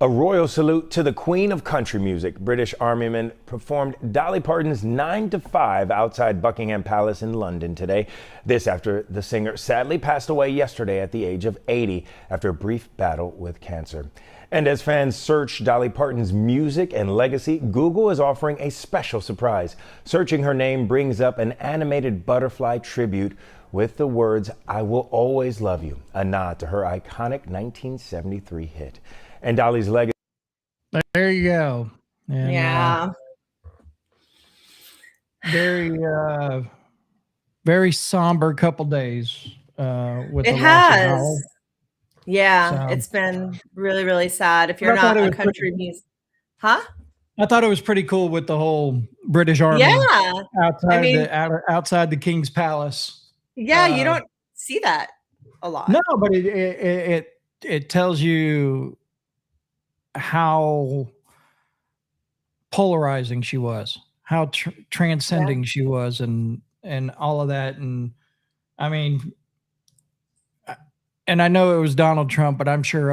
A royal salute to the Queen of Country Music. British Army men performed Dolly Parton's 9 to 5 outside Buckingham Palace in London today. This after the singer sadly passed away yesterday at the age of 80 after a brief battle with cancer. And as fans search Dolly Parton's music and legacy, Google is offering a special surprise. Searching her name brings up an animated butterfly tribute with the words, "I will always love you," a nod to her iconic 1973 hit. And Dolly's legacy. There you go. And, Yeah. Very somber couple days with It the loss of has. Dolly. Yeah, So- it's been really, really sad. If you're I thought not it a was country music, huh? I thought it was pretty cool with the whole British Army Yeah, outside the King's Palace. yeah, you don't see that a lot. No, but it tells you how polarizing she was, how transcending she was, and all of that. And I mean, and I know it was Donald Trump, but I'm sure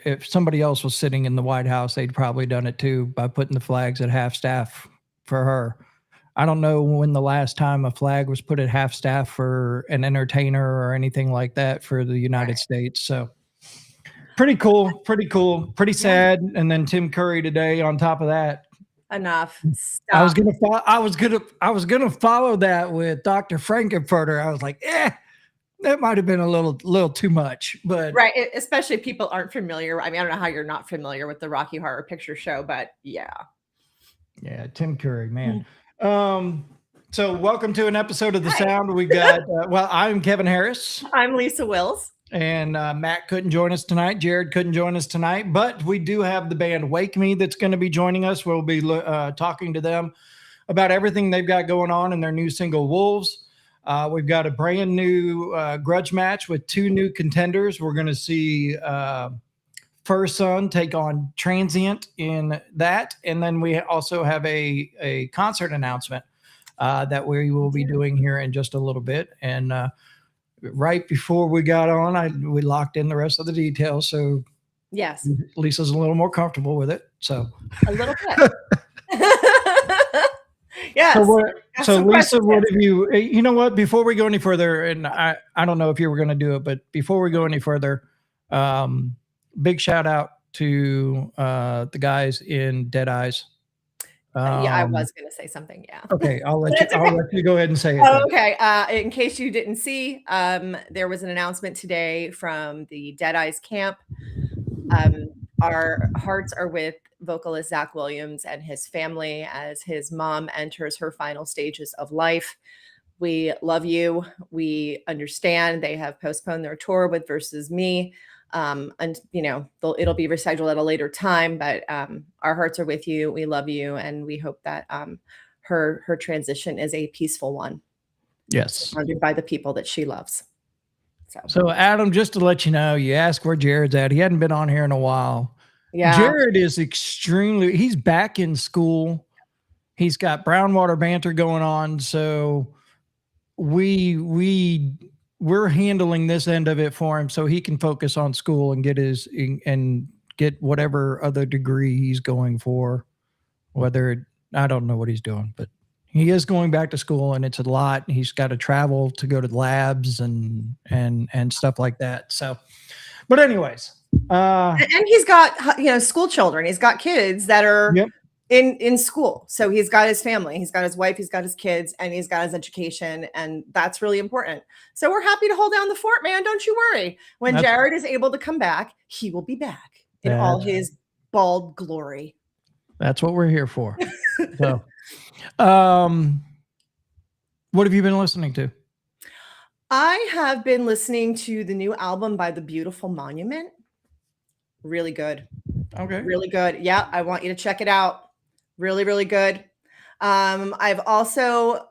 if somebody else was sitting in the White House, they'd probably done it too by putting the flags at half staff for her. I don't know when the last time a flag was put at half staff for an entertainer or anything like that for the United States. So pretty cool, pretty sad. And then Tim Curry today on top of that. Enough. Stop. I was gonna follow that with Dr. Frankenfurter. I was like, that might have been a little too much, but Right, especially if people aren't familiar. I mean, I don't know how you're not familiar with the Rocky Horror Picture Show, but yeah. Yeah, Tim Curry, man. So welcome to an episode of The Sound. We got, I'm Kevin Harris. I'm Lisa Wills. And Matt couldn't join us tonight. Jared couldn't join us tonight, but we do have the band Wake Me that's going to be joining us. We'll be talking to them about everything they've got going on in their new single, Wolves. We've got a brand new grudge match with two new contenders. We're going to see First Son take on Transient in that. And then we also have a concert announcement that we will be doing here in just a little bit. And right before we got on, we locked in the rest of the details. So yes, Lisa's a little more comfortable with it. So a little bit. Yes. So Lisa, what have you know what, before we go any further, and I don't know if you were going to do it, but before we go any further, big shout out to the guys in Dead Eyes. Yeah, I was going to say something. Yeah. Okay. I'll let you go ahead and say it. Oh, okay. In case you didn't see, there was an announcement today from the Dead Eyes camp. Our hearts are with vocalist Zach Williams and his family as his mom enters her final stages of life. We love you. We understand they have postponed their tour with Versus Me. And it'll be rescheduled at a later time, but our hearts are with you. We love you. And we hope that her transition is a peaceful one. Yes. Surrounded by the people that she loves. So Adam, just to let you know, you asked where Jared's at. He hadn't been on here in a while. Yeah. Jared is he's back in school. He's got Brownwater Banter going on. So we're handling this end of it for him so he can focus on school and get whatever other degree he's going for. I don't know what he's doing, but he is going back to school, and it's a lot. He's got to travel to go to labs and stuff like that. So, but anyways, and he's got school children. He's got kids that are in school. So he's got his family, he's got his wife, he's got his kids, and he's got his education, and that's really important. So we're happy to hold down the fort, man. Don't you worry. When Jared is able to come back, he will be back in all his bald glory. That's what we're here for. So, what have you been listening to? I have been listening to the new album by The Beautiful Monument. Really good. Okay. Really good. Yeah, I want you to check it out. Really, really good. I've also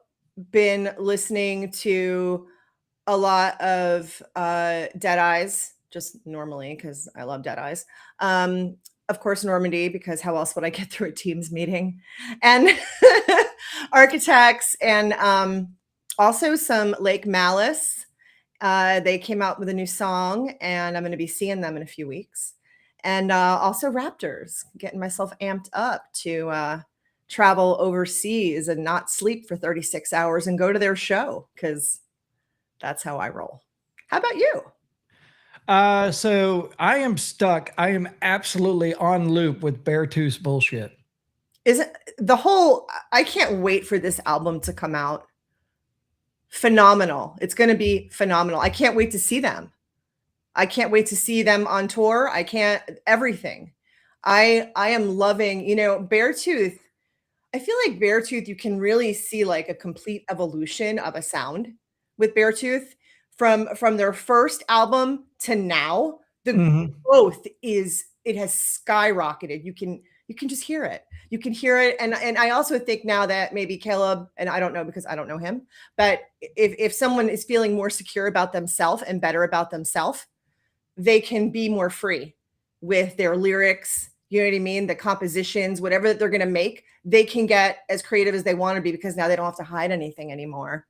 been listening to a lot of Dead Eyes, just normally because I love Dead Eyes. Of course, Normandy, because how else would I get through a Teams meeting? And Architects, and also some Lake Malice. They came out with a new song, and I'm going to be seeing them in a few weeks. and also Raptors. Getting myself amped up to travel overseas and not sleep for 36 hours and go to their show because that's how I roll. How about you? So I am stuck. I am absolutely on loop with Beartooth's bullshit. Isn't the whole I can't wait for this album to come out. Phenomenal. It's going to be phenomenal. I can't wait to see them. I can't wait to see them on tour. I can't everything. I am loving, Beartooth. I feel like Beartooth, you can really see like a complete evolution of a sound with Beartooth from their first album to now. The growth it has skyrocketed. You can just hear it. You can hear it. And I also think now that maybe Caleb, and I don't know because I don't know him, but if someone is feeling more secure about themselves and better about themselves, they can be more free with their lyrics. You know what I mean? The compositions, whatever that they're going to make, they can get as creative as they want to be because now they don't have to hide anything anymore.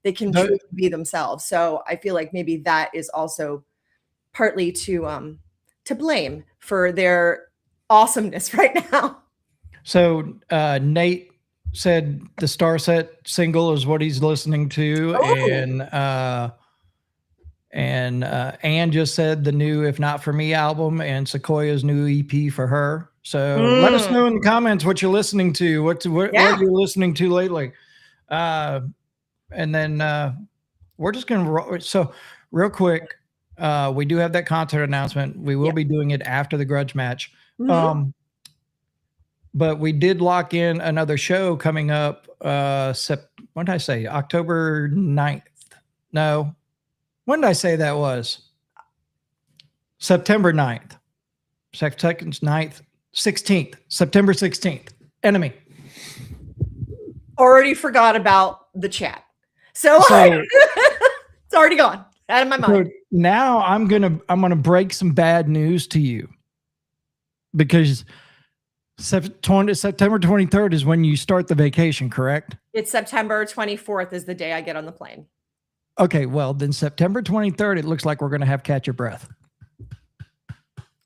They can truly be themselves. So I feel like maybe that is also partly to blame for their awesomeness right now. So Nate said the Starset single is what he's listening to, and Anne just said the new "If Not For Me" album and Sequoia's new EP for her. So let us know in the comments what you're listening to, what you're listening to lately, and then we're just gonna so real quick. We do have that concert announcent. We will be doing it after the grudge match. But we did lock in another show coming up. What did I say? October 9th. No. When did I say that was? September 9th. September 9th. 16th. September 16th. Enemy. Already forgot about the chat. So it's already gone out of my mind. So now I'm gonna break some bad news to you because September 23rd is when you start the vacation, correct? It's September 24th is the day I get on the plane. Okay, well, then September 23rd, it looks like we're going to have Catch Your Breath.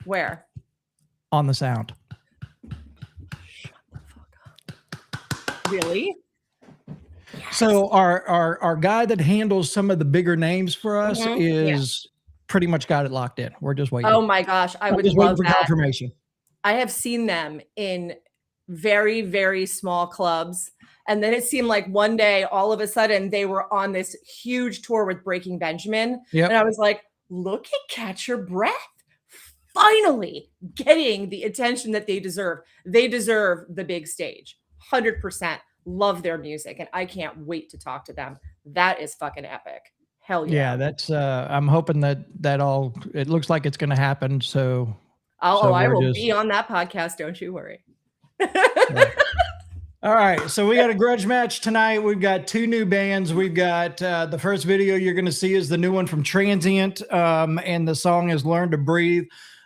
Where? On the Sound. Shut the fuck up. Really? Yes. So our guy that handles some of the bigger names for us is pretty much got it locked in. We're just waiting. Oh my gosh, I would just love waiting for confirmation. I have seen them in very, very small clubs. And then it seemed like one day, all of a sudden, they were on this huge tour with Breaking Benjamin. Yep. And I was like, look at Catch Your Breath. Finally getting the attention that they deserve. They deserve the big stage. 100% love their music. And I can't wait to talk to them. That is fucking epic. Hell yeah. Yeah, that's, I'm hoping that all, it looks like it's going to happen. So. I will be on that podcast. Don't you worry. All right. So we got a grudge match tonight. We've got two new bands. We've got the first video you're going to see is the new one from Transient. And the song is Learn to Breathe.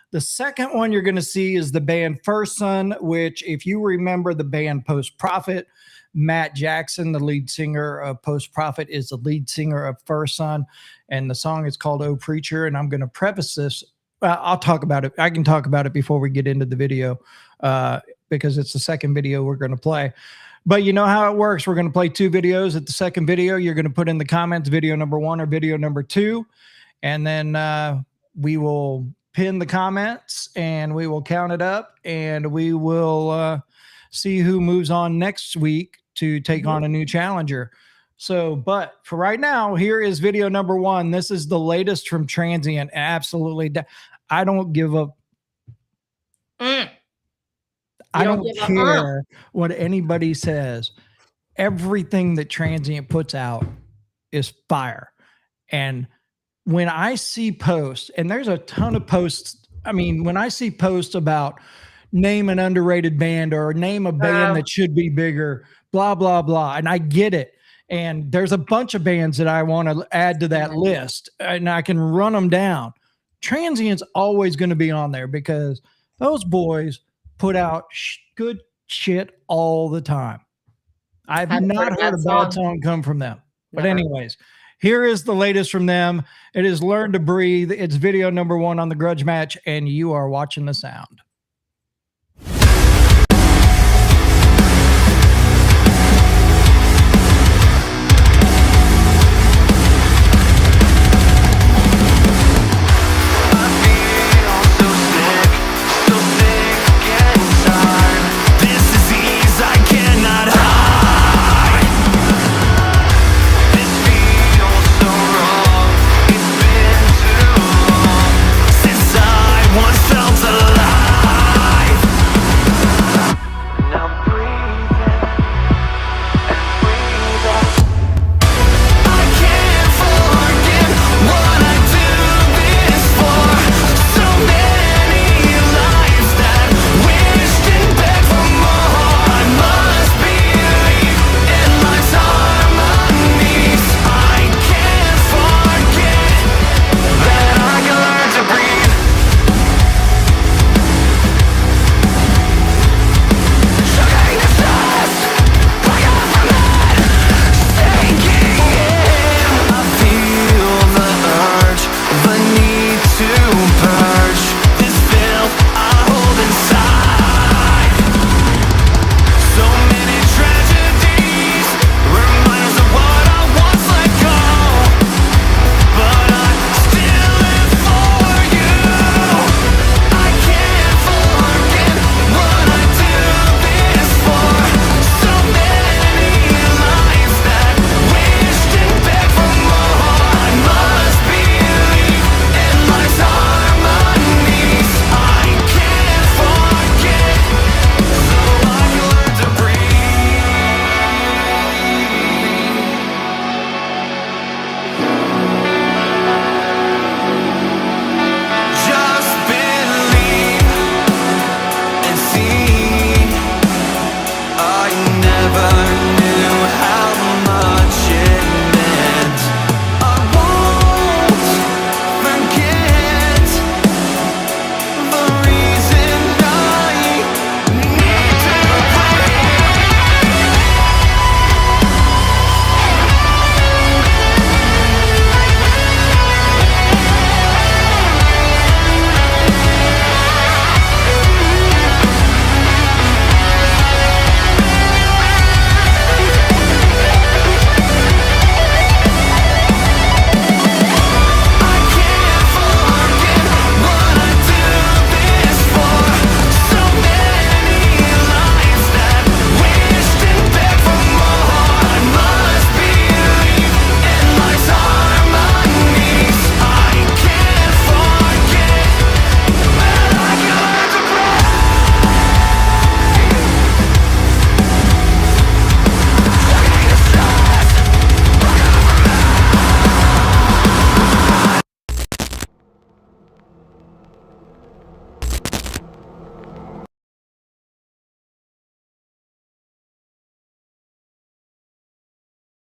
The second one you're going to see is the band First Son, which if you remember the band Post Prophet, Matt Jackson, the lead singer of Post Prophet, is the lead singer of First Son. And the song is called Oh Preacher. And I'm going to preface this. I'll talk about it. I can talk about it before we get into the video because it's the second video we're going to play. But you know how it works. We're going to play two videos. At the second video, you're going to put in the comments video number 1 or video number 2. And then we will pin the comments and we will count it up and we will see who moves on next week to take on a new challenger. So, but for right now, here is video number 1. This is the latest from Transient. Absolutely. I don't give up. I don't care what anybody says. Everything that Transient puts out is fire. And when I see posts, and there's a ton of posts. I mean, when I see posts about name an underrated band or name a band that should be bigger, blah, blah, blah. And I get it. And there's a bunch of bands that I want to add to that list and I can run them down. Transient's always going to be on there because those boys put out good shit all the time. I've not heard a bad song come from them. But anyways, Here is the latest from them. It is Learn to Breathe. It's video number 1 on the Grudge Match, and you are watching the sound.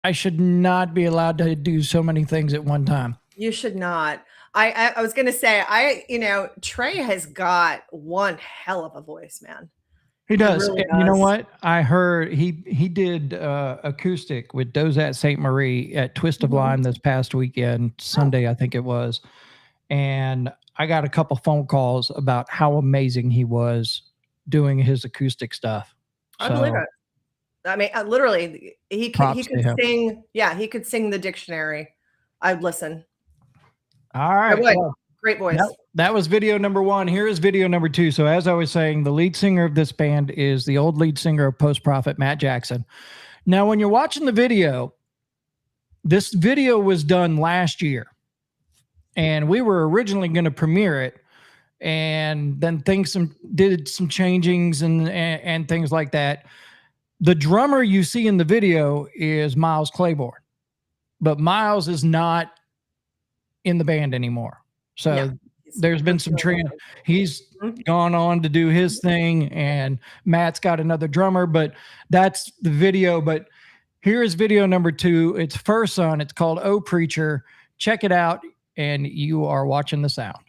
I should not be allowed to do so many things at one time. You should not. I was going to say, Trey has got one hell of a voice, man. He does. really And you know does. what? I heard he did acoustic with Dozat St. Marie at Twist of Mhm. Lime this past weekend, Sunday, I think it was. And I got a couple phone calls about how amazing he was doing his acoustic stuff. I believe So, it. I mean, literally, he Props to could him. sing. Yeah, he could sing the dictionary. I'd listen. all I right. would. well, Great voice. that was video number 1. Here is video number 2. So as I was saying, the lead singer of this band is the old lead singer of Post Prophet, Matt Jackson. Now, when you're watching the video, this video was done last year, and we were originally going to premiere it, and then did some changings and things like that. The drummer you see in the video is Miles Claiborne, but Miles is not in the band anymore. So Yeah. there's been some he's Mhm. gone on to do his thing, and Matt's got another drummer, but that's the video. But here is video number 2. It's Fur Son. It's called Oh Preacher. Check it out, and you are watching the sound.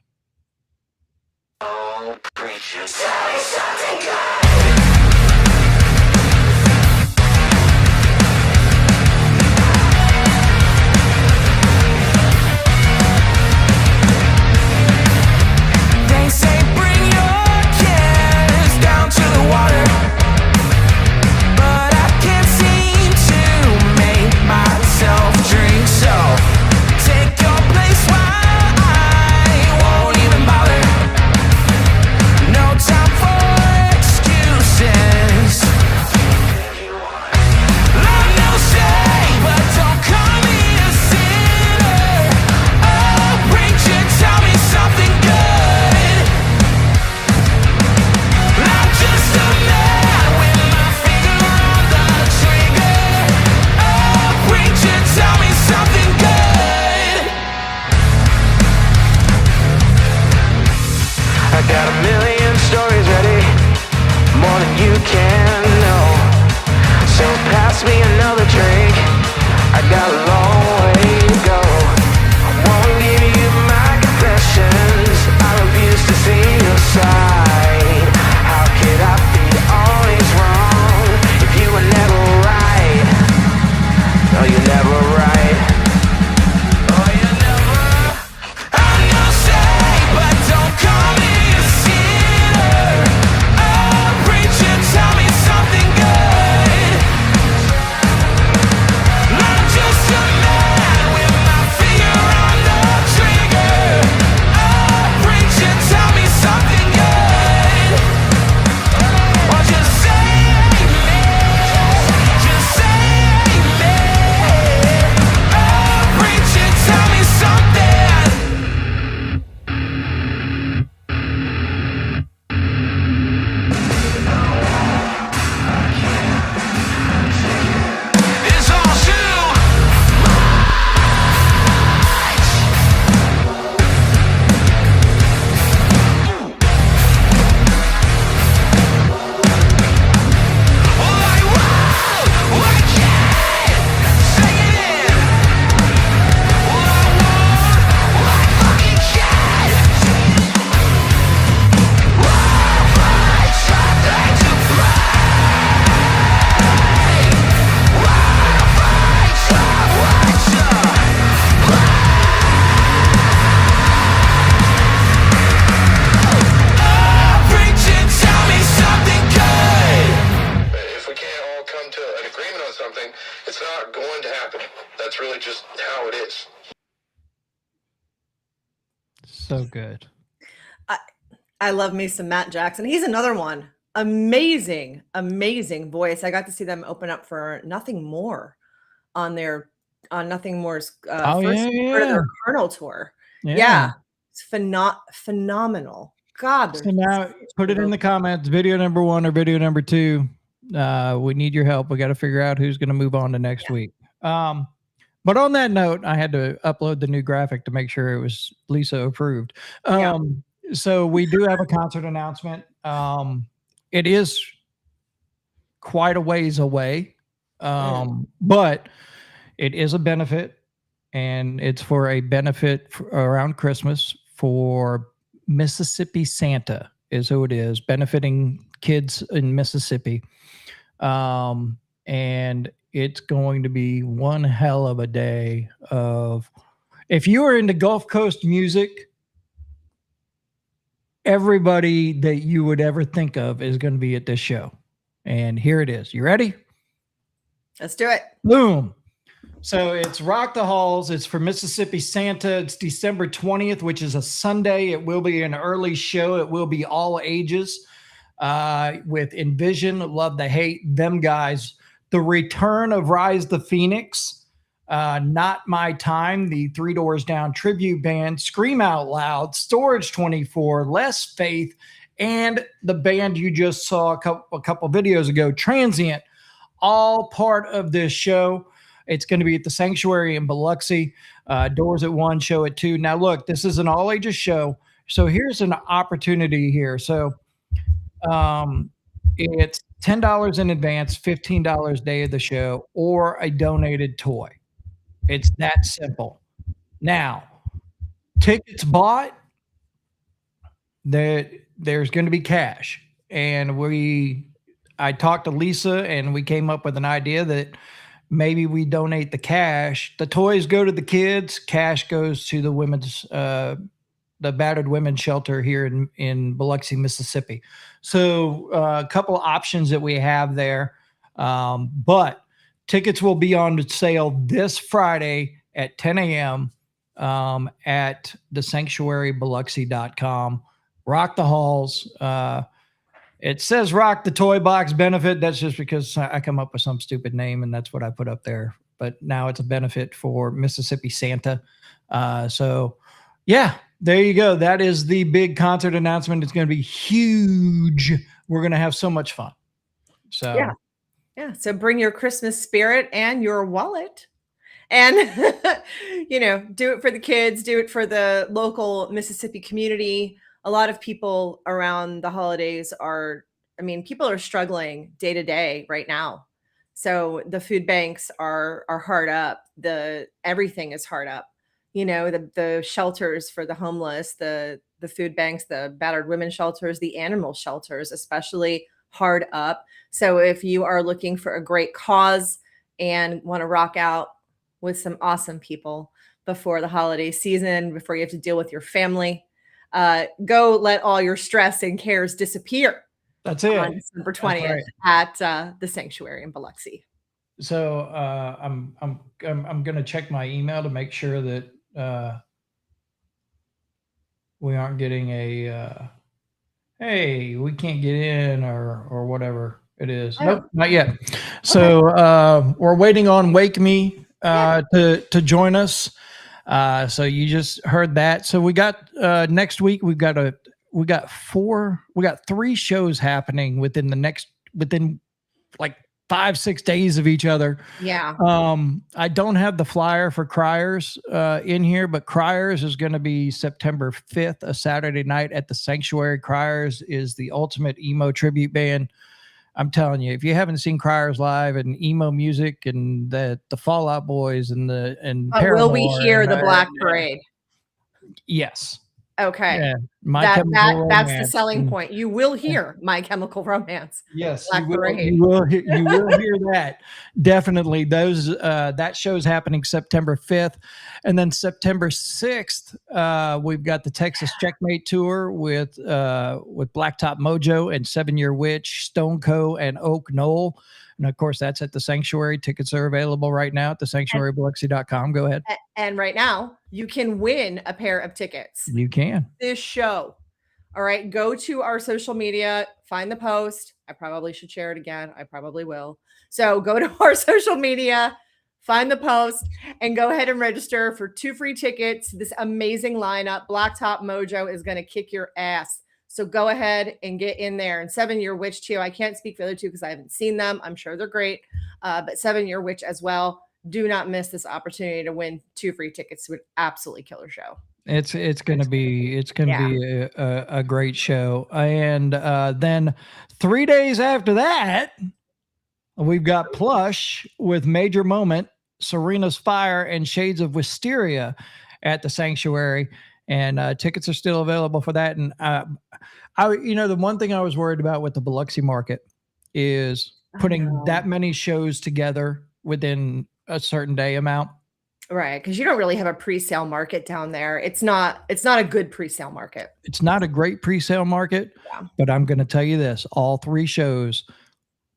Oh, preacher, tell me something good. not going to happen. That's really just how it is. So good. I love me some Matt Jackson. He's another one. Amazing, amazing voice. I got to see them open up for Nothing More on Nothing More's first part of their Colonel tour. Yeah. It's phenomenal. God, So now put it in the comments, video number 1 or video number 2. We need your help. We got to figure out who's going to move on to next week. But on that note, I had to upload the new graphic to make sure it was Lisa approved. So we do have a concert announcement. It is quite a ways away, but it is a benefit, and it's for a benefit around Christmas for Mississippi Santa is who it is, benefiting kids in Mississippi. And it's going to be one hell of a day of, if you are into Gulf Coast music, everybody that you would ever think of is going to be at this show. And here it is. You ready? Let's do it. Boom. So it's Rock the Halls. It's for Mississippi Santa. It's December 20th, which is a Sunday. It will be an early show. It will be all ages with Envision, Love the Hate, them guys. The return of Rise the Phoenix, Not My Time, the Three Doors Down tribute band, Scream Out Loud, Storage 24, Less Faith, and the band you just saw a couple videos ago, Transient, all part of this show. It's going to be at the Sanctuary in Biloxi. Doors at 1, show at 2. Now, look, this is an all-ages show, so here's an opportunity here. So it's $10 in advance, $15 day of the show, or a donated toy. It's that simple. Now, tickets bought, there's going to be cash. And I talked to Lisa, and we came up with an idea that maybe we donate the cash. The toys go to the kids. Cash goes to the women's, the battered women's shelter here in Biloxi, Mississippi. So a couple options that we have there. But tickets will be on sale this Friday at 10 a.m. At thesanctuarybiloxi.com. Rock the Halls. It says Rock the Toy Box benefit. That's just because I come up with some stupid name, and that's what I put up there. But now it's a benefit for Mississippi Santa. So, yeah, there you go. That is the big concert announcement. It's going to be huge. We're going to have so much fun. So, yeah. So bring your Christmas spirit and your wallet. And, do it for the kids, do it for the local Mississippi community. A lot of people around the holidays people are struggling day to day right now. So the food banks are hard up. Everything is hard up. The shelters for the homeless, the food banks, the battered women shelters, the animal shelters, especially hard up. So if you are looking for a great cause and want to rock out with some awesome people before the holiday season, before you have to deal with your family, go let all your stress and cares disappear. That's it. On December 20th at the Sanctuary in Biloxi. So I'm going to check my email to make sure that we aren't getting a hey, we can't get in or whatever it is. Nope, not yet. So we're waiting on Wake Me to join us. So you just heard that. So we got next week we got 3 shows happening within like 5-6 days of each other. Yeah. I don't have the flyer for Criers in here, but Criers is going to be September 5th, a Saturday night at the Sanctuary. Criers is the ultimate emo tribute band. I'm telling you, if you haven't seen Criers live and emo music and the Fall Out Boys and will we hear the Black Parade? Yes. Okay. Yeah. That's the selling point. You will hear My Chemical Romance. Yes, Black Parade. You will hear that. Definitely. That show's happening September 5th. And then September 6th, we've got the Texas Checkmate Tour with Blacktop Mojo and 7 Year Witch, Stone Co. and Oak Knoll. And of course, that's at the Sanctuary. Tickets are available right now at thesanctuarybiloxi.com. Go ahead. And right now, you can win a pair of tickets. You can. This show. All right, go to our social media, find the post. I probably should share it again. I probably will. So go to our social media, find the post, and go ahead and register for 2 free tickets. This amazing lineup. Blacktop Mojo is going to kick your ass. So go ahead and get in there. And 7 Year Witch too. I can't speak for the other two because I haven't seen them. I'm sure they're great. But 7 Year Witch as well. Do not miss this opportunity to win 2 free tickets to an absolutely killer show. It's gonna be a great show. And then 3 days after that, we've got Plush with Major Moment, Serena's Fire, and Shades of Wisteria at the Sanctuary. And tickets are still available for that. And the one thing I was worried about with the Biloxi market is putting that many shows together within a certain day amount. Right, because you don't really have a pre-sale market down there. It's not a good pre-sale market. It's not a great pre-sale market, but I'm going to tell you this: all 3 shows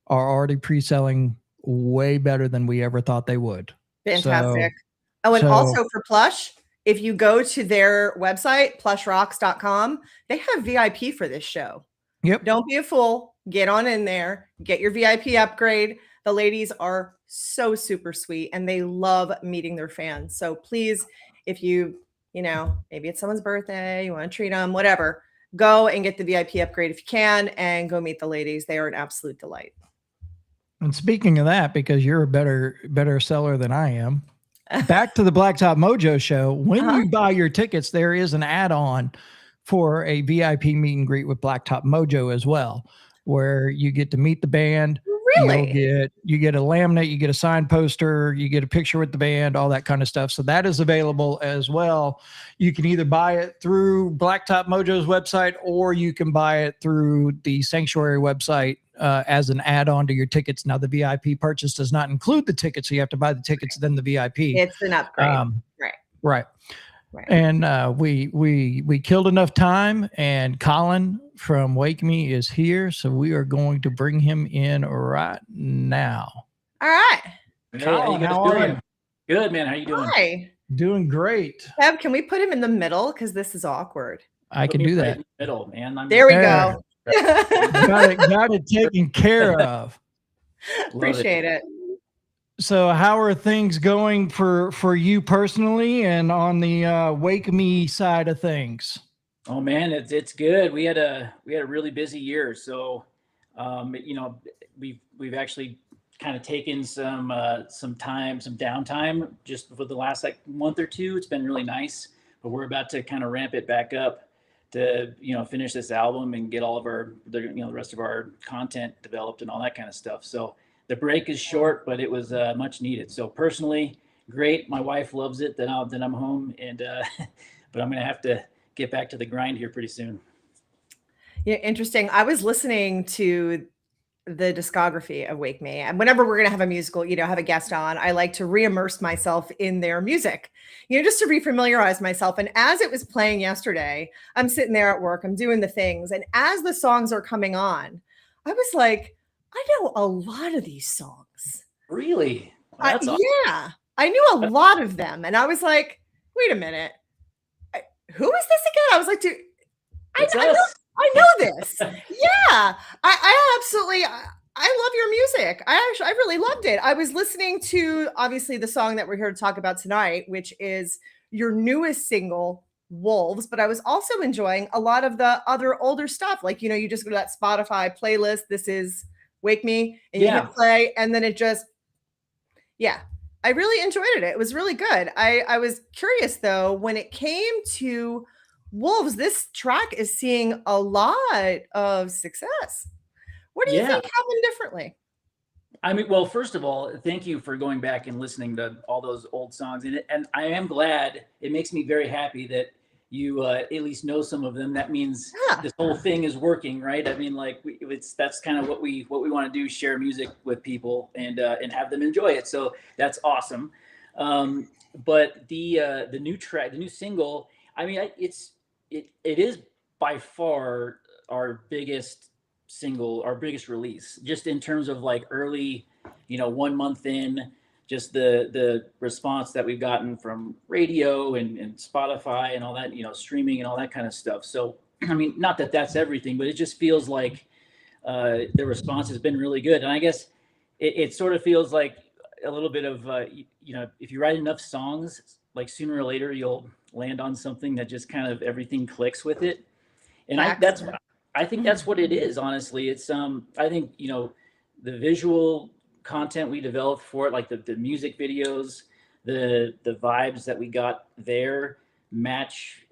are already pre-selling way better than we ever thought they would. Fantastic. Also for Plush, if you go to their website, plushrocks.com, they have VIP for this show. Yep. Don't be a fool. Get on in there. Get your VIP upgrade. The ladies are so super sweet and they love meeting their fans. So please, if maybe it's someone's birthday, you want to treat them, whatever, go and get the VIP upgrade if you can and go meet the ladies. They are an absolute delight. And speaking of that, because you're a better seller than I am, back to the Blacktop Mojo show. When you buy your tickets, there is an add-on for a VIP meet and greet with Blacktop Mojo as well, where you get to meet the band. Really? You get a laminate, you get a signed poster, you get a picture with the band, all that kind of stuff. So that is available as well. You can either buy it through Blacktop Mojo's website or you can buy it through the Sanctuary website as an add-on to your tickets. Now, the VIP purchase does not include the tickets, so you have to buy the tickets, then the VIP. It's an upgrade. Right. And we killed enough time, and Colin from Wake Me is here, so we are going to bring him in right now. All right. Hey, Colin, how are you? Good, man. How you doing? Hi. Doing great. Kev, can we put him in the middle? Because this is awkward. I can do that. In the middle, man. There we go. Got it taken care of. Appreciate it. So how are things going for you personally and on the Wake Me side of things? Oh man, it's good. We had a really busy year, so we've actually kind of taken some downtime just for the last month or two. It's been really nice, but we're about to kind of ramp it back up to finish this album and get all of the rest of our content developed and all that kind of stuff. So the break is short, but it was much needed. So personally, great. My wife loves it that I'm home, and but I'm gonna have to get back to the grind here pretty soon. Yeah, interesting. I was listening to the discography of Wake Me, and whenever we're gonna have a musical, have a guest on, I like to re-immerse myself in their music, just to refamiliarize myself. And as it was playing yesterday, I'm sitting there at work, I'm doing the things, and as the songs are coming on, I was like, I know a lot of these songs. Really? That's awesome. Yeah, I knew a lot of them. And I was like, wait a minute. Who is this again? I was like, I know this. Yeah, I absolutely, I love your music. I really loved it. I was listening to, obviously, the song that we're here to talk about tonight, which is your newest single, Wolves, but I was also enjoying a lot of the other older stuff. Like, you just go to that Spotify playlist. This is Wake Me, and you hit play, and then it just, I really enjoyed it. It was really good. I was curious though, when it came to Wolves, this track is seeing a lot of success. What do you think happened differently? I mean, well, first of all, thank you for going back and listening to all those old songs, and I am glad. It makes me very happy that you at least know some of them. That means this whole thing is working, right? I mean, that's kind of what we want to do: share music with people and have them enjoy it. So that's awesome. But the new track, the new single, I mean, it is by far our biggest single, our biggest release, just in terms of early 1 month in, just the response that we've gotten from radio and Spotify and all that, streaming and all that kind of stuff. So, I mean, not that that's everything, but it just feels like the response has been really good. And I guess it sort of feels like a little bit of, if you write enough songs, like sooner or later, you'll land on something that just kind of everything clicks with it. And I think that's what it is, honestly. It's, I think, the visual content we developed for it, like the music videos, the vibes that we got there match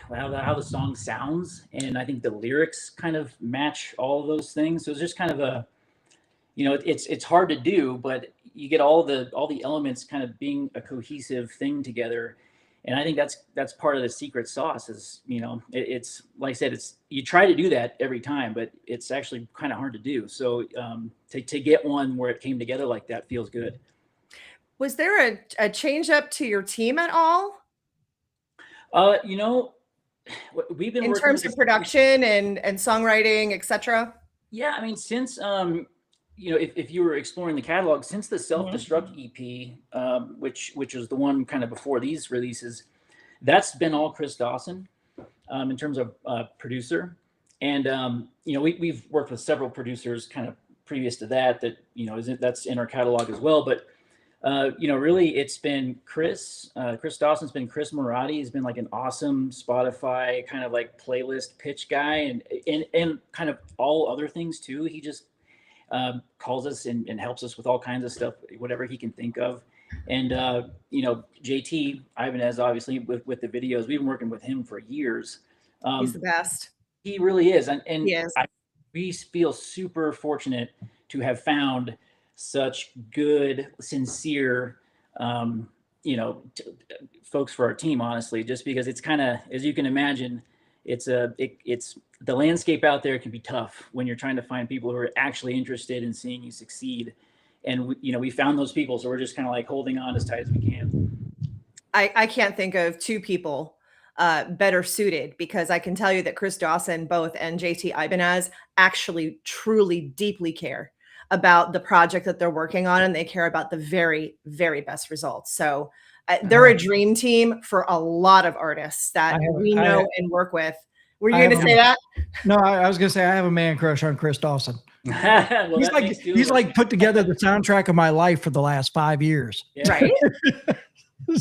how the song sounds. And I think the lyrics kind of match all of those things. So it's just kind of a, it's hard to do, but you get all the elements kind of being a cohesive thing together. And I think that's part of the secret sauce is, it's like I said, you try to do that every time, but it's actually kind of hard to do. So to get one where it came together like that feels good. Was there a change up to your team at all? We've been in working terms of production and songwriting, etc. Yeah, I mean, since if you were exploring the catalog, since the Self-Destruct EP, which was the one kind of before these releases, that's been all Chris Dawson in terms of producer. And we've worked with several producers kind of previous to that that's in our catalog as well. But really it's been Chris Dawson's been Chris Moratti. He's been like an awesome Spotify kind of like playlist pitch guy and kind of all other things too. He just calls us and helps us with all kinds of stuff, whatever he can think of. And JT Ibanez, obviously with the videos, we've been working with him for years. He's the best. He really is. And he is. We feel super fortunate to have found such good, sincere, folks for our team, honestly, just because it's kind of, as you can imagine, it's the landscape out there can be tough when you're trying to find people who are actually interested in seeing you succeed. And we found those people. So we're just kind of like holding on as tight as we can. I can't think of two people better suited, because I can tell you that Chris Dawson, both, and JT Ibanez actually truly deeply care about the project that they're working on, and they care about the very, very best results. So they're a dream team for a lot of artists that we know and work with. Were you going to say that? No, I was going to say I have a man crush on Chris Dawson. Well, he's like put together the soundtrack of my life for the last 5 years. Yeah. Right?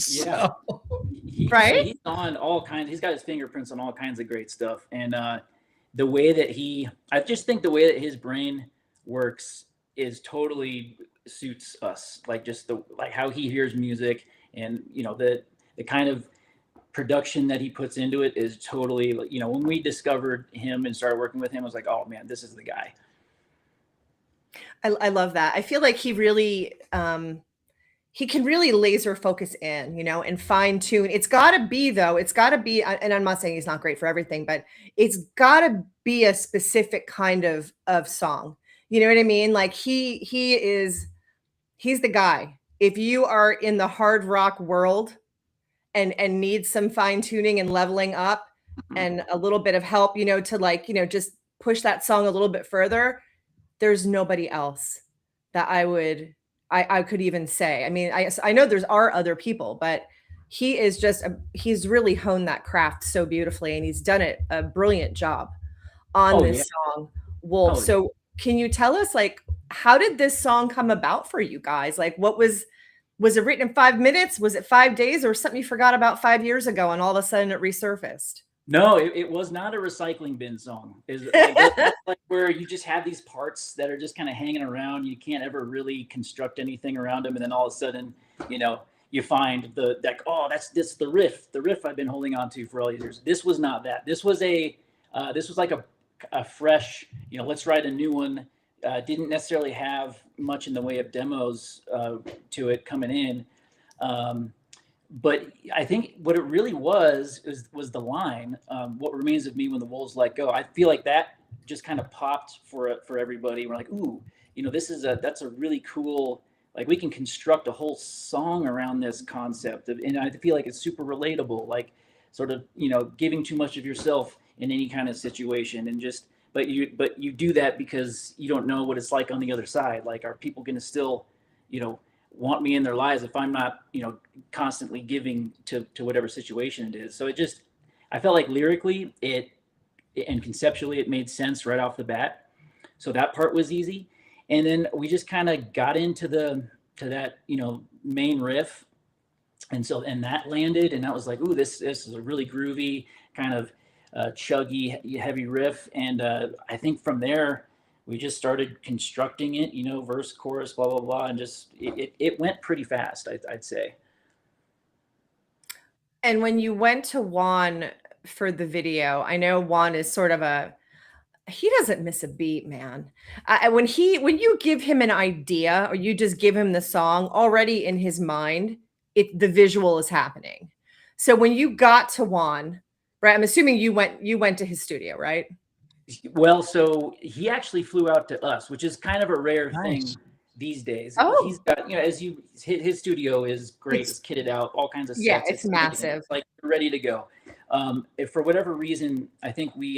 Yeah. Right? He's on all kinds. He's got his fingerprints on all kinds of great stuff. And the way that I just think the way that his brain works is totally suits us. Like just like how he hears music, and the kind of production that he puts into it is totally, when we discovered him and started working with him, I was like, oh man, this is the guy. I love that. I feel like he really he can really laser focus in, and fine tune. It's got to be, and I'm not saying he's not great for everything, but it's got to be a specific kind of song. You know what I mean? Like he's the guy. If you are in the hard rock world and need some fine tuning and leveling up and a little bit of help, to just push that song a little bit further, there's nobody else that I could even say. I mean, I know are other people, but he is he's really honed that craft so beautifully, and he's done a brilliant job on this song, Wolf. So can you tell us, like, how did this song come about for you guys? Like, what was it written in 5 minutes? Was it 5 days, or something you forgot about 5 years ago and all of a sudden it resurfaced? No, it was not a recycling bin song. It's like where you just have these parts that are just kind of hanging around. You can't ever really construct anything around them. And then all of a sudden, you find that's the riff I've been holding on to for all these years. This was not that. This was like a fresh, let's write a new one. Didn't necessarily have much in the way of demos to it coming in. But I think what it really was the line, what remains of me when the wolves let go. I feel like that just kind of popped for everybody. We're like, ooh, that's a really cool, like we can construct a whole song around this concept. And I feel like it's super relatable, like sort of, giving too much of yourself in any kind of situation, and just but you do that because you don't know what it's like on the other side. Like, are people going to still, want me in their lives if I'm not, constantly giving to whatever situation it is? So I felt like lyrically and conceptually it made sense right off the bat. So that part was easy. And then we just kind of got into that, main riff. And that landed, and that was like, ooh, this is a really groovy kind of chuggy, heavy riff. And I think from there, we just started constructing it, verse, chorus, blah, blah, blah. And just, it went pretty fast, I'd say. And when you went to Juan for the video, I know Juan is sort of he doesn't miss a beat, man. When you give him an idea or you just give him the song, already in his mind, the visual is happening. So when you got to Juan, right? I'm assuming you went to his studio, right? Well, so he actually flew out to us, which is kind of a rare thing these days. Oh. He's got, his studio is great. It's kitted out, all kinds of sets. Yeah, it's massive. It's like ready to go. If for whatever reason, I think we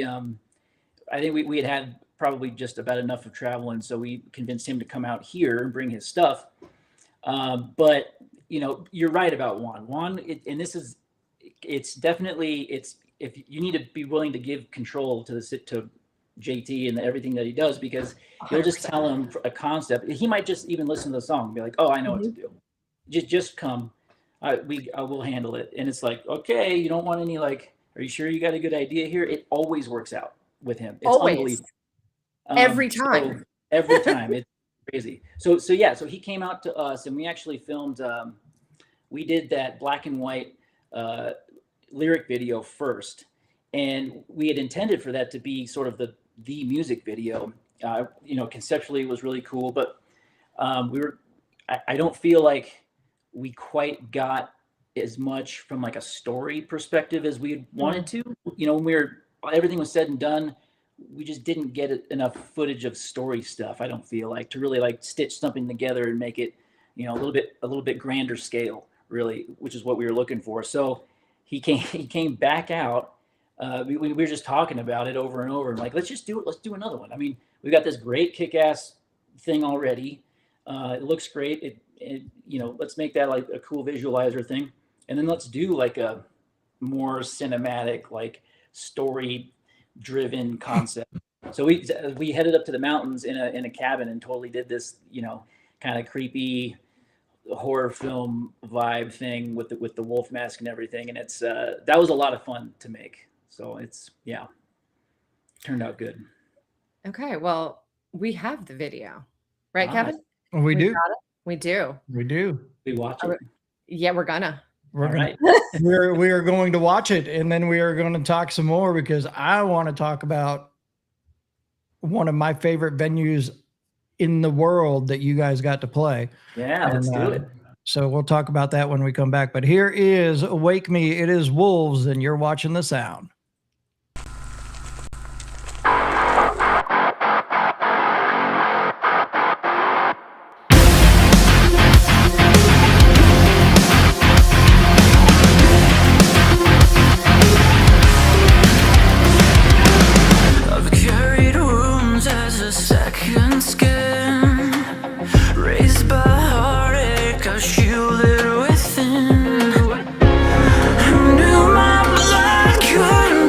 had probably just about enough of travel, and so we convinced him to come out here and bring his stuff. But you're right about Juan. Juan, it's definitely if you need to be willing to give control to JT and everything that he does, because you'll just tell him a concept. He might just even listen to the song and be like, "Oh, I know what to do. Just come. I will handle it." And it's like, okay, you don't want any like, are you sure you got a good idea here? It always works out with him. It's Always. unbelievable. Every time. So every time. It's crazy. So he came out to us, and we actually filmed. We did that black and white lyric video first, and we had intended for that to be sort of the music video. Conceptually it was really cool, but I don't feel like we quite got as much from like a story perspective as we had wanted to. When everything was said and done, we just didn't get enough footage of story stuff. I don't feel like to really like stitch something together and make it, a little bit grander scale, really, which is what we were looking for. So he came back out. We were just talking about it over and over, and like, let's just do it. Let's do another one. I mean, we got this great kick-ass thing already. It looks great. Let's make that like a cool visualizer thing, and then let's do like a more cinematic, like story-driven concept. So we headed up to the mountains in a cabin and totally did this, kind of creepy horror film vibe thing with the wolf mask and everything, and it's that was a lot of fun to make. So turned out good. Okay, well, we have the video, right, Kevin? We do. Got it? We do. We do. We watch it. Yeah, we're gonna. We're All gonna, right. we are going to watch it, and then we are going to talk some more, because I want to talk about one of my favorite venues in the world that you guys got to play. Yeah, let's do it. So we'll talk about that when we come back. But here is Wake Me. It is Wolves, and you're watching The Sound. I've carried wounds as a second skin, raised by heartache, I shielded within. I knew my blood could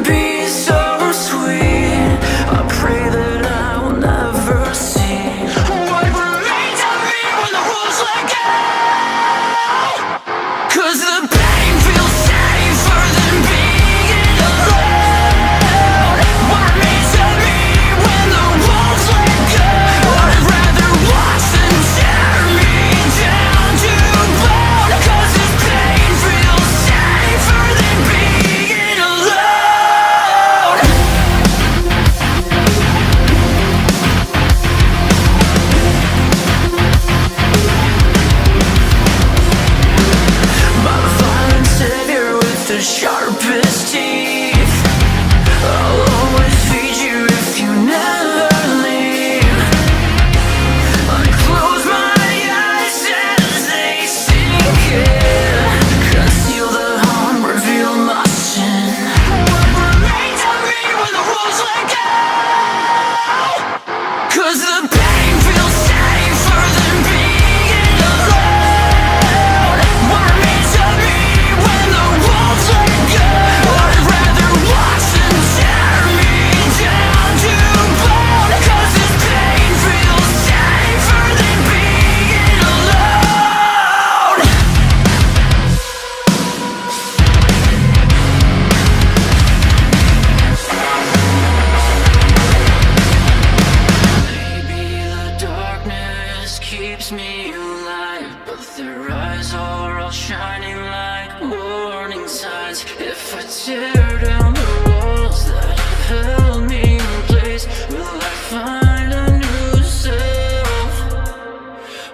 If I tear down the walls that have held me in place, will I find a new self,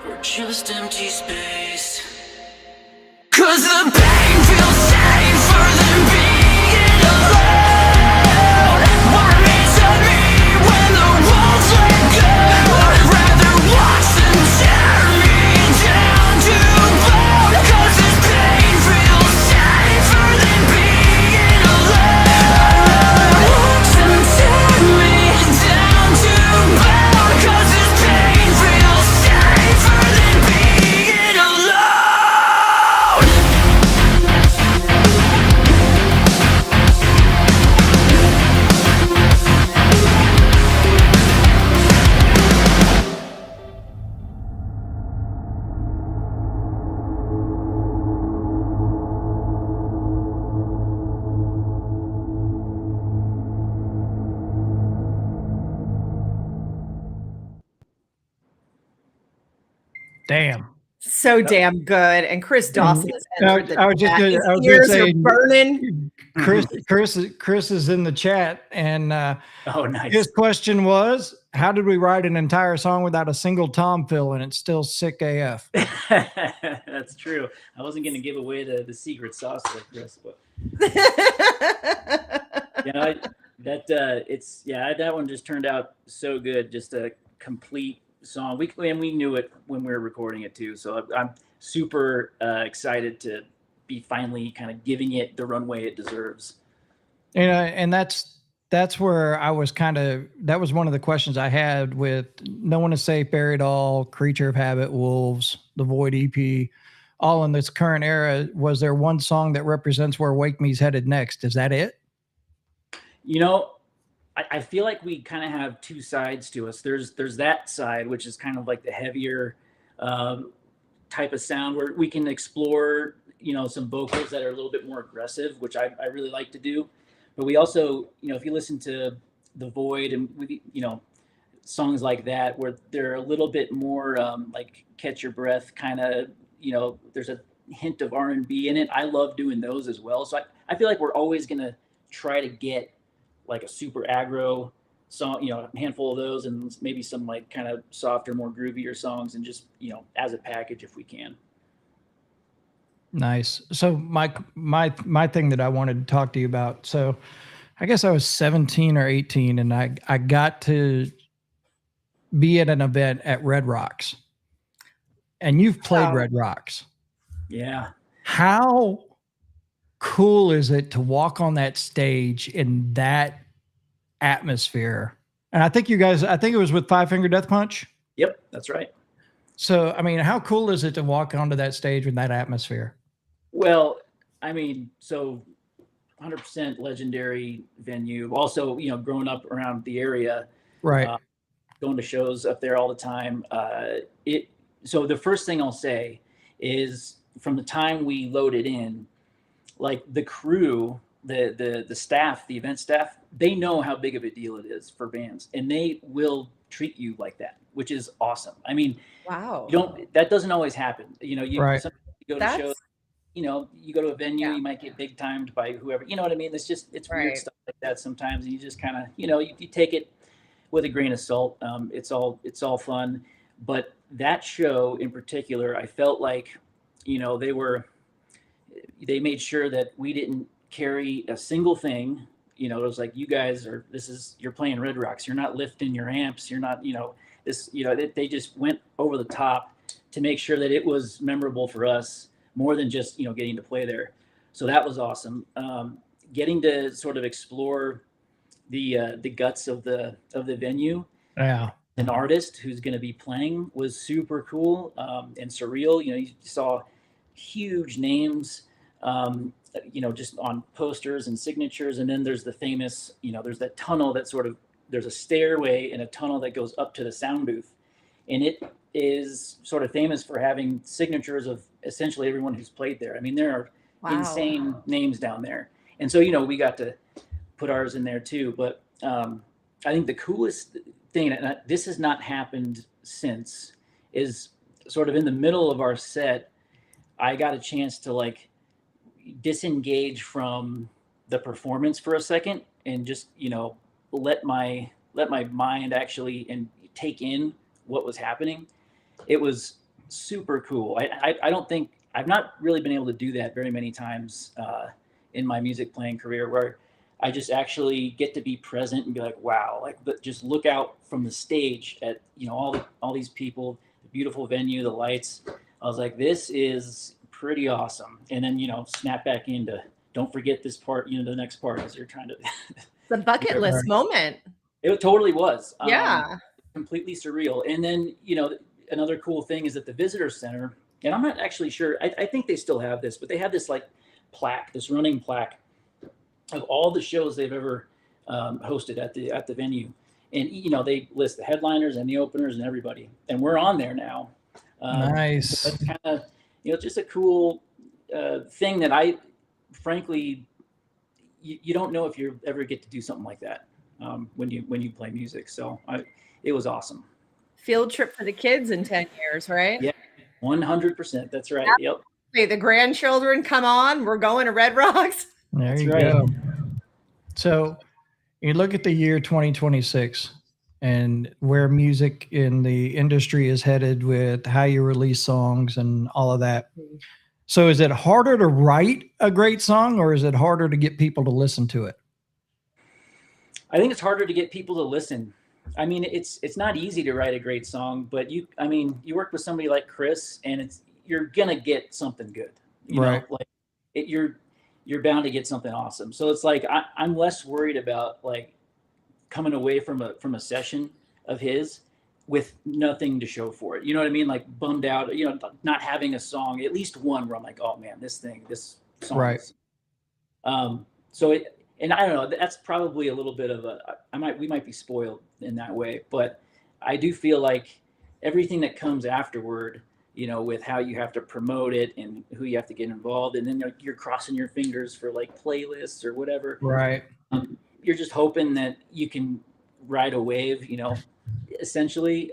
or just empty space? 'Cause the pain feels safer than being alone. What means to me when the walls let go? I'd rather watch them tear me down to bone. 'Cause this pain feels safer than being alone. Watch them tear me down to bone. 'Cause this pain feels safer than being alone. Damn. So damn good. And Chris Dawson has entered the I was just chat. gonna- His I was gonna ears say- are burning. Chris is in the chat, and Oh, nice. his question was, how did we write an entire song without a single tom fill and it's still sick AF? That's true. I wasn't going to give away the secret sauce like Chris, but yeah, that one just turned out so good. Just a complete song. We knew it when we were recording it too. So I'm super excited to be finally kind of giving it the runway it deserves. And that's where I was that was one of the questions I had with No One is Safe, Buried All, Creature of Habit, Wolves, the Void EP, all in this current era. Was there one song that represents where Wake Me's headed next? Is that it? You know, I feel like we kind of have two sides to us. There's that side, which is kind of like the heavier type of sound where we can explore, some vocals that are a little bit more aggressive, which I really like to do. But we also, if you listen to The Void and, songs like that, where they're a little bit more like Catch Your Breath kind of, there's a hint of R&B in it. I love doing those as well. So I feel like we're always going to try to get like a super aggro song, a handful of those, and maybe some like kind of softer, more groovier songs, and just, as a package if we can. Nice. So my thing that I wanted to talk to you about. So I guess I was 17 or 18 and I got to be at an event at Red Rocks. And you've played Wow. Red Rocks. Yeah. How cool is it to walk on that stage in that atmosphere? And I think it was with Five Finger Death Punch. Yep, that's right. So, I mean, how cool is it to walk onto that stage with that atmosphere? Well, I mean, so 100% legendary venue. Also, growing up around the area, Right. going to shows up there all the time. So the first thing I'll say is from the time we loaded in, like the crew, the staff, the event staff, they know how big of a deal it is for bands, and they will treat you like that, which is awesome. I mean, Wow. that doesn't always happen. Right. Sometimes you go to That's shows, you go to a venue, Yeah. you might get big timed by whoever, you know what I mean? It's weird Right. stuff like that sometimes. And you just kind of, you take it with a grain of salt. It's all fun. But that show in particular, I felt like, they made sure that we didn't carry a single thing. It was like, you guys you're playing Red Rocks. You're not lifting your amps. You're not, they just went over the top to make sure that it was memorable for us more than just, getting to play there. So that was awesome. Getting to sort of explore the guts of the venue. Yeah. An artist who's going to be playing was super cool and surreal. You saw huge names, just on posters and signatures. And then there's the famous, there's that tunnel there's a stairway and a tunnel that goes up to the sound booth. And it is sort of famous for having signatures of essentially everyone who's played there. I mean, there are Wow. insane names down there. And so, we got to put ours in there too. But I think the coolest thing, and this has not happened since, is sort of in the middle of our set, I got a chance to disengage from the performance for a second and just, let my mind actually and take in what was happening. It was super cool. I don't think I've not really been able to do that very many times in my music playing career, where I just actually get to be present and be like, wow, like, but just look out from the stage at, all these people, the beautiful venue, the lights. I was like, this is pretty awesome. And then, snap back into, don't forget this part, the next part as you're trying to. The bucket list moment. It totally was. Yeah. Completely surreal. And then, another cool thing is that the visitor center, and I'm not actually sure, I think they still have this, but they have this like plaque, this running plaque of all the shows they've ever hosted at the venue. And, they list the headliners and the openers and everybody. And we're on there now. Nice. That's kind of, just a cool thing that I, frankly, you don't know if you ever get to do something like that when you play music. So it was awesome. Field trip for the kids in 10 years, right? Yeah, 100%. That's right. Yep. Hey, the grandchildren come on. We're going to Red Rocks. There That's you right. go. So you look at the year 2026 and where music in the industry is headed with how you release songs and all of that. So is it harder to write a great song, or is it harder to get people to listen to it? I think it's harder to get people to listen. I mean, it's not easy to write a great song, but you work with somebody like Chris, and you're gonna get something good. Right. Like you're bound to get something awesome. So it's like I'm less worried about like coming away from a session of his with nothing to show for it. You know what I mean? Like bummed out, not having a song, at least one where I'm like, oh man, this song. Right. And I don't know, that's probably a little bit of we might be spoiled in that way, but I do feel like everything that comes afterward, with how you have to promote it and who you have to get involved, and then you're crossing your fingers for like playlists or whatever. Right. You're just hoping that you can ride a wave, essentially.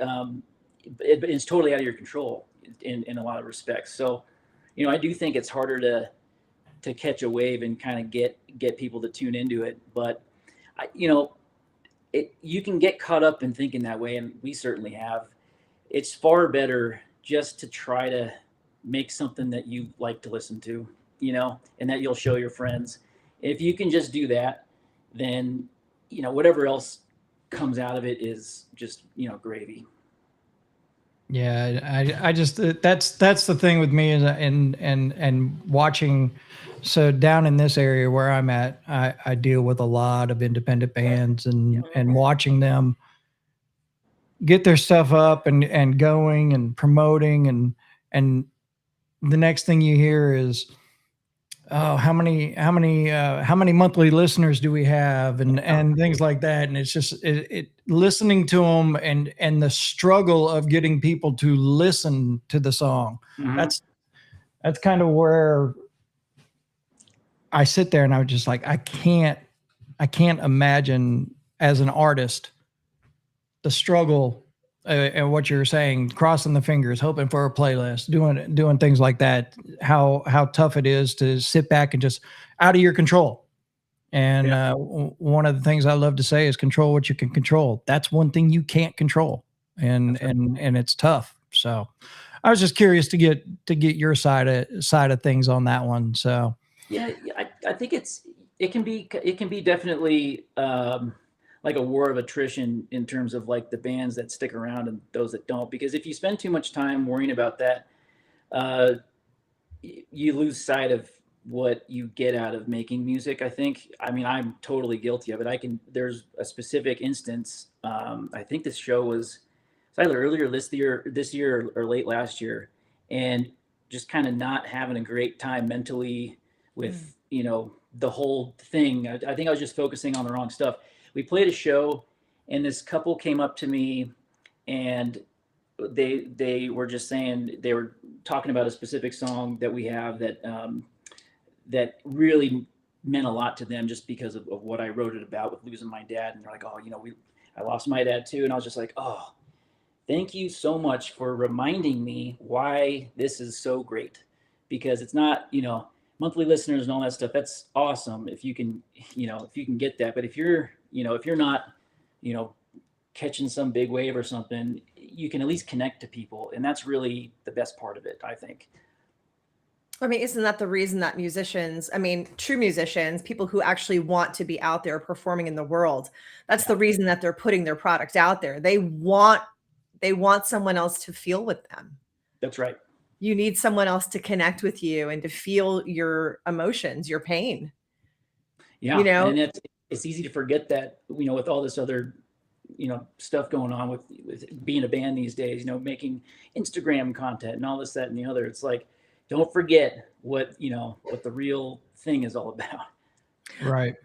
It's totally out of your control in a lot of respects. So, I do think it's harder to catch a wave and kind of get people to tune into it. But, you can get caught up in thinking that way, and we certainly have. It's far better just to try to make something that you like to listen to, and that you'll show your friends. If you can just do that, then, whatever else comes out of it is just, gravy. Yeah, I just that's the thing with me is and watching. So down in this area where I'm at, I deal with a lot of independent bands and watching them get their stuff up and going and promoting and the next thing you hear is, oh, how many monthly listeners do we have and things like that. And it's just it listening to them and the struggle of getting people to listen to the song. Mm-hmm. That's kind of where I sit there and I was just like, I can't imagine as an artist the struggle and what you're saying, crossing the fingers, hoping for a playlist, doing things like that, how tough it is to sit back and just out of your control. And one of the things I love to say is control what you can control. That's one thing you can't control. And it's tough. So I was just curious to get your side of things on that one. So yeah, I think it can be definitely like a war of attrition in terms of like the bands that stick around and those that don't, because if you spend too much time worrying about that, you lose sight of what you get out of making music. I think, I'm totally guilty of it. There's a specific instance. I think this show was either earlier this year or late last year, and just kind of not having a great time mentally with, the whole thing. I think I was just focusing on the wrong stuff. We played a show and this couple came up to me and they were just saying, they were talking about a specific song that we have that really meant a lot to them just because of what I wrote it about with losing my dad. And they're like, oh, I lost my dad too. And I was just like, oh, thank you so much for reminding me why this is so great, because it's not, monthly listeners and all that stuff, that's awesome if you can, if you can get that. But if you're, if you're not, catching some big wave or something, you can at least connect to people. And that's really the best part of it, I think. I mean, isn't that the reason that musicians, I mean, true musicians, people who actually want to be out there performing in the world, that's the reason that they're putting their product out there. They want someone else to feel with them. That's right. You need someone else to connect with you and to feel your emotions, your pain. Yeah. And it's easy to forget that, with all this other, stuff going on with being a band these days, making Instagram content and all this, that, and the other. It's like, don't forget what the real thing is all about. Right.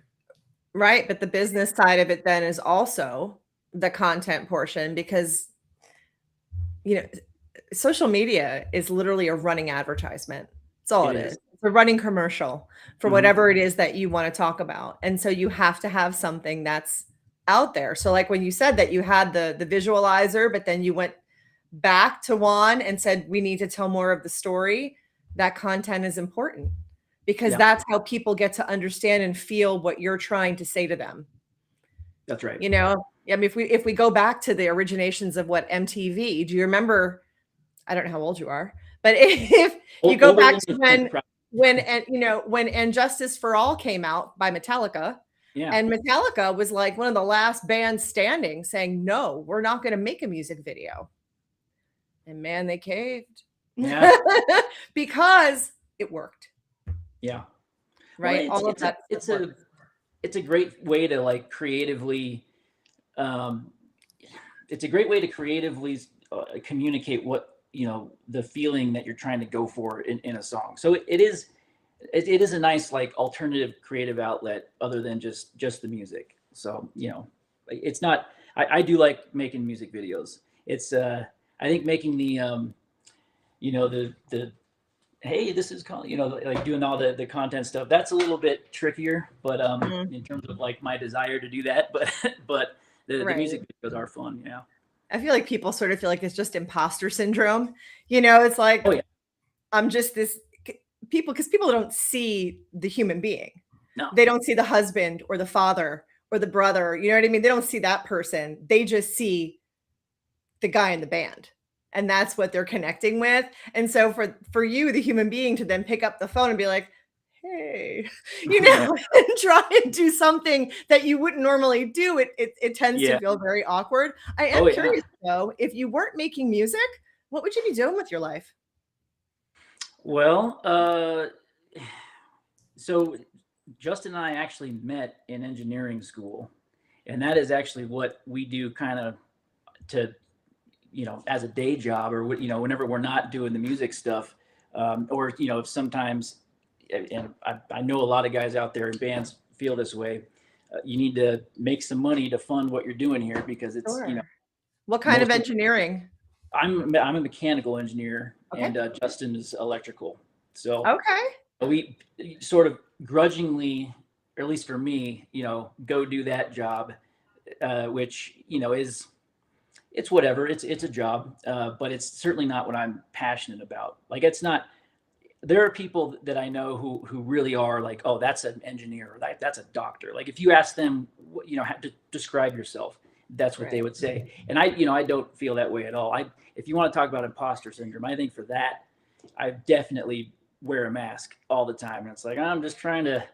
Right. But the business side of it then is also the content portion, because, social media is literally a running advertisement. That's all it is. It's a running commercial for whatever it is that you want to talk about. And so you have to have something that's out there. So like when you said that you had the visualizer, but then you went back to Juan and said, we need to tell more of the story. That content is important because that's how people get to understand and feel what you're trying to say to them. That's right. I mean, if we go back to the originations of what MTV, do you remember? I don't know how old you are, but if you go back to when And Justice for All came out by Metallica, and Metallica was like one of the last bands standing saying, no, we're not going to make a music video. And man, they caved. Yeah. Because it worked. Yeah. Right. Well, all of that. It's a great way to like creatively, it's a great way to creatively communicate what, the feeling that you're trying to go for in a song. So it is a nice, like, alternative creative outlet other than just the music. So, it's not, I do like making music videos. It's, I think making the, the hey, this is called, like doing all the content stuff, that's a little bit trickier, but in terms of like my desire to do that, but the music videos are fun. Yeah. I feel like people sort of feel like it's just imposter syndrome. It's like, oh yeah, I'm just this because people don't see the human being. No. They don't see the husband or the father or the brother. You know what I mean? They don't see that person. They just see the guy in the band. And that's what they're connecting with. And so for you, the human being, to then pick up the phone and be like, hey, and try and do something that you wouldn't normally do, it tends to feel very awkward. I am curious though, if you weren't making music, what would you be doing with your life? Well, so Justin and I actually met in engineering school, and that is actually what we do kind of to, as a day job, or, whenever we're not doing the music stuff, or, if sometimes, and I know a lot of guys out there in bands feel this way, you need to make some money to fund what you're doing here, because it's, what kind of engineering? I'm a mechanical engineer, and Justin is electrical. So we sort of grudgingly, or at least for me, go do that job, which, is, it's whatever, it's a job, but it's certainly not what I'm passionate about. Like, it's not, there are people that I know who really are like, oh, that's an engineer, or that's a doctor. Like, if you ask them, how to describe yourself, that's what they would say. And I don't feel that way at all. If you want to talk about imposter syndrome, I think for that, I definitely wear a mask all the time. And it's like, I'm just trying to,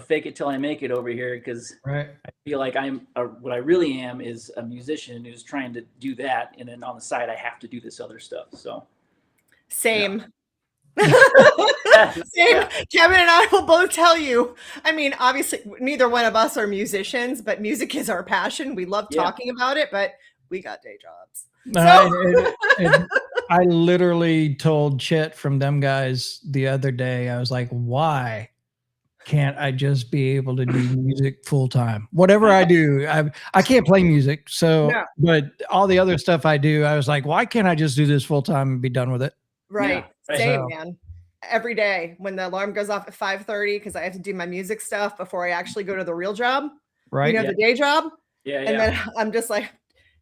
fake it till I make it over here. Because I feel like what I really am is a musician who's trying to do that. And then on the side, I have to do this other stuff. So same. Same. Kevin and I will both tell you. I mean, obviously, neither one of us are musicians, but music is our passion. We love talking about it, but we got day jobs. So. I literally told Chet from them guys the other day, I was like, why can't I just be able to do music full time? Whatever I do, I can't play music. So, but all the other stuff I do, I was like, why can't I just do this full time and be done with it? Right. Same, man. Every day when the alarm goes off at 5:30, because I have to do my music stuff before I actually go to the real job. Right. The day job. Yeah. And then I'm just like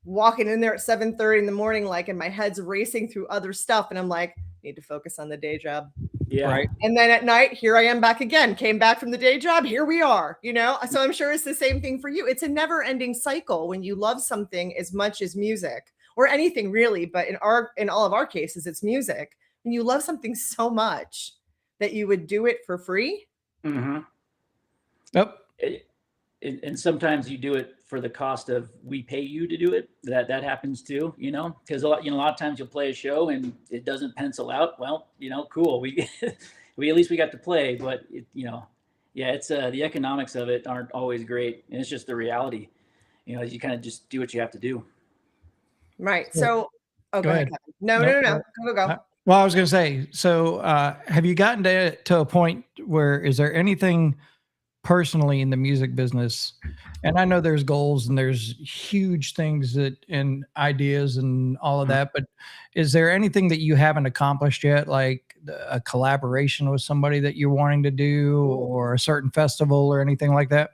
walking in there at 7:30 in the morning, like, and my head's racing through other stuff. And I'm like, need to focus on the day job. Yeah. Right. And then at night, here I am back again, came back from the day job. Here we are, So I'm sure it's the same thing for you. It's a never ending cycle when you love something as much as music or anything really. But in all of our cases, it's music. When you love something so much that you would do it for free. Mm-hmm. Yep. And sometimes you do it for the cost of we pay you to do it. That happens too, because a lot of times you'll play a show and it doesn't pencil out. Well, cool. We at least we got to play, but it's the economics of it aren't always great, and it's just the reality. You kind of just do what you have to do. Right. Yeah. So, go ahead. Kevin. No. Go. Well, I was going to say, so have you gotten to a point where is there anything personally in the music business? And I know there's goals and there's huge things and ideas and all of that, but is there anything that you haven't accomplished yet, like a collaboration with somebody that you're wanting to do or a certain festival or anything like that?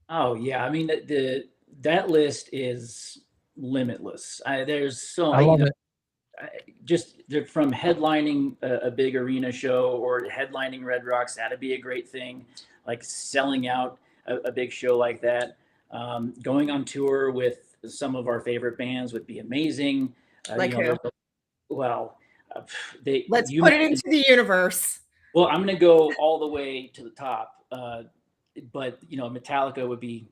Oh yeah. I mean, that list is limitless. There's so I love it. Just from headlining a big arena show or headlining Red Rocks, that'd be a great thing. Like selling out a big show like that. Going on tour with some of our favorite bands would be amazing. Like who? Well, Let's put it into the universe. Well, I'm going to go all the way to the top. But Metallica would be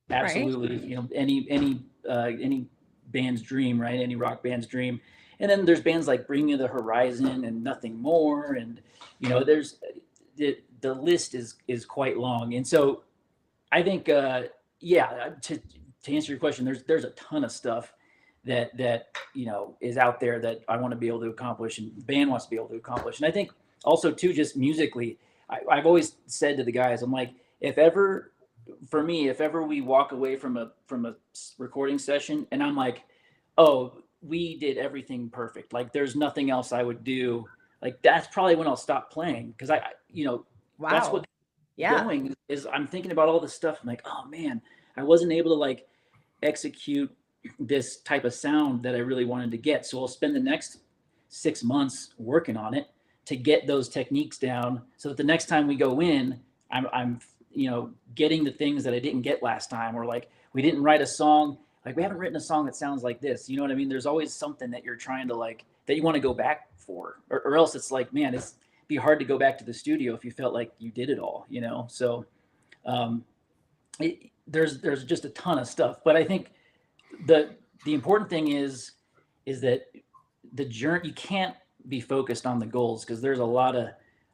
absolutely, any band's dream, right? Any rock band's dream. And then there's bands like Bring Me the Horizon and Nothing More, and there's the list is quite long. And so I think to answer your question, there's a ton of stuff that is out there that I want to be able to accomplish and the band wants to be able to accomplish. And I think also too, just musically, I've always said to the guys, I'm like, if ever we walk away from a recording session and I'm like, oh, we did everything perfect, like there's nothing else I would do, like that's probably when I'll stop playing, because Wow. That's what going is. I'm thinking about all this stuff. I'm like, oh man, I wasn't able to like execute this type of sound that I really wanted to get. So I'll spend the next 6 months working on it to get those techniques down, so that the next time we go in, I'm getting the things that I didn't get last time, or like we didn't write a song, like we haven't written a song that sounds like this. You know what I mean? There's always something that you're trying to like, that you want to go back for, or else it's like, man, it's be hard to go back to the studio if you felt like you did it all, So there's just a ton of stuff. But I think the important thing is that the journey, you can't be focused on the goals, because there's a lot of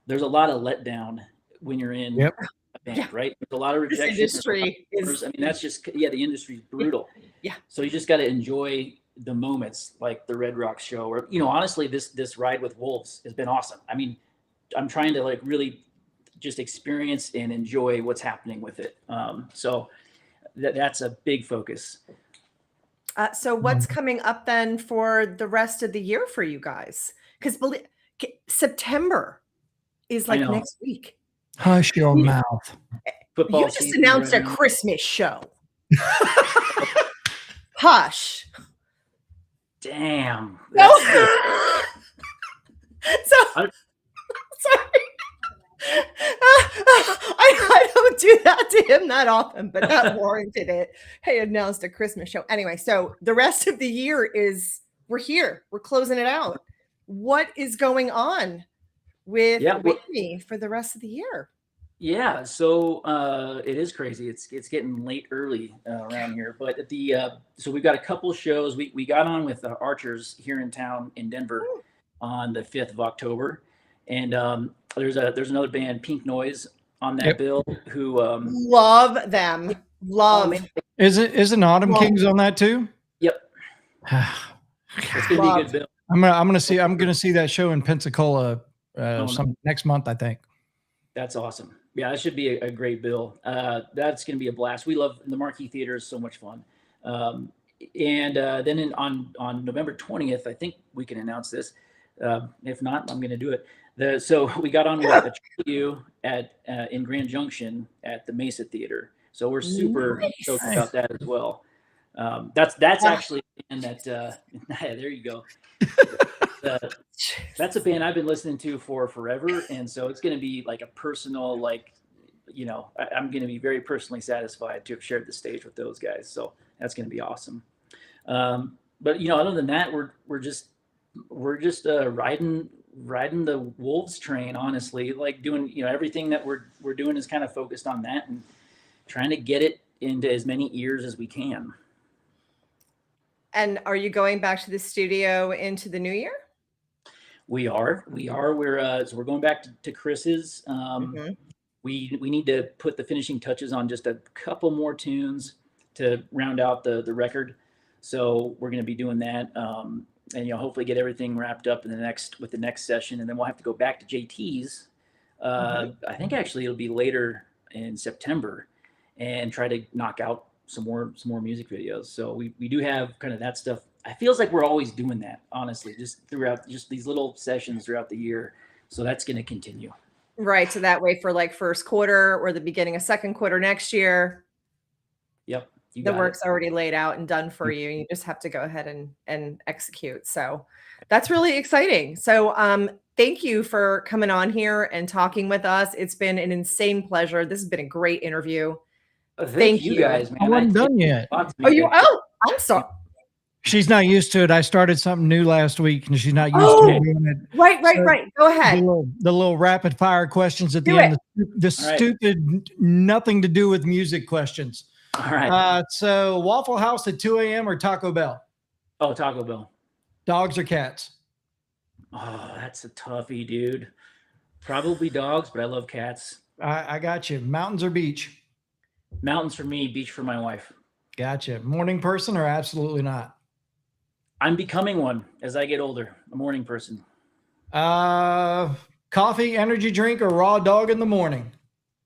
letdown when you're in a band, right? There's a lot of rejection. This industry is, that's just, the industry's brutal. Yeah. So you just got to enjoy the moments, like the Red Rocks show, or honestly, this ride with Wolves has been awesome. I mean, I'm trying to like really just experience and enjoy what's happening with it. So that's a big focus. So what's coming up then for the rest of the year for you guys? Because September is like next week. Hush your mouth. Football You just season announced a around. Christmas show. Hush. Damn. No. I- Sorry. I don't do that to him that often, but that warranted it. Hey, announced a Christmas show. Anyway, so the rest of the year we're here. We're closing it out. What is going on with me for the rest of the year? Yeah, so it is crazy. It's getting late early around here, but so we've got a couple shows. We got on with Archers here in town in Denver on the 5th of October, and there's another band, Pink Noise, on that bill, who love them. Isn't Autumn Kings on that too? Yep. It's gonna be a good bill. I'm gonna see that show in Pensacola next month, I think. That's awesome. Yeah, that should be a great bill. That's going to be a blast. We love the Marquee Theater; is so much fun. And then on November 20th, I think we can announce this. If not, I'm going to do it. So we got on with a tribute in Grand Junction at the Mesa Theater. So we're super stoked about that as well. That's actually, and that there you go. That's a band I've been listening to for forever, and so it's going to be like a personal, like, I'm going to be very personally satisfied to have shared the stage with those guys. So that's going to be awesome. But other than that, we're just riding the Wolves train. Honestly, like doing everything that we're doing is kind of focused on that and trying to get it into as many ears as we can. And are you going back to the studio into the new year? We are. We're going back to Chris's. We need to put the finishing touches on just a couple more tunes to round out the record. So we're going to be doing that, and hopefully get everything wrapped up with the next session, and then we'll have to go back to JT's. I think actually it'll be later in September, and try to knock out some more music videos. So we do have kind of that stuff. It feels like we're always doing that, honestly, just throughout just these little sessions throughout the year. So that's going to continue. Right. So that way for like first quarter or the beginning of second quarter next year. Yep. The work's already laid out and done for you. You just have to go ahead and execute. So that's really exciting. So thank you for coming on here and talking with us. It's been an insane pleasure. This has been a great interview. Thank you guys, man. I wasn't done yet. I'm sorry. She's not used to it. I started something new last week, and she's not used to doing it. Right. Go ahead. The little rapid fire questions at the end. The stupid, nothing to do with music questions. All right. So Waffle House at 2 a.m. or Taco Bell? Oh, Taco Bell. Dogs or cats? Oh, that's a toughie, dude. Probably dogs, but I love cats. I got you. Mountains or beach? Mountains for me, beach for my wife. Gotcha. Morning person or absolutely not? I'm becoming one as I get older, a morning person. Coffee, energy drink, or raw dog in the morning?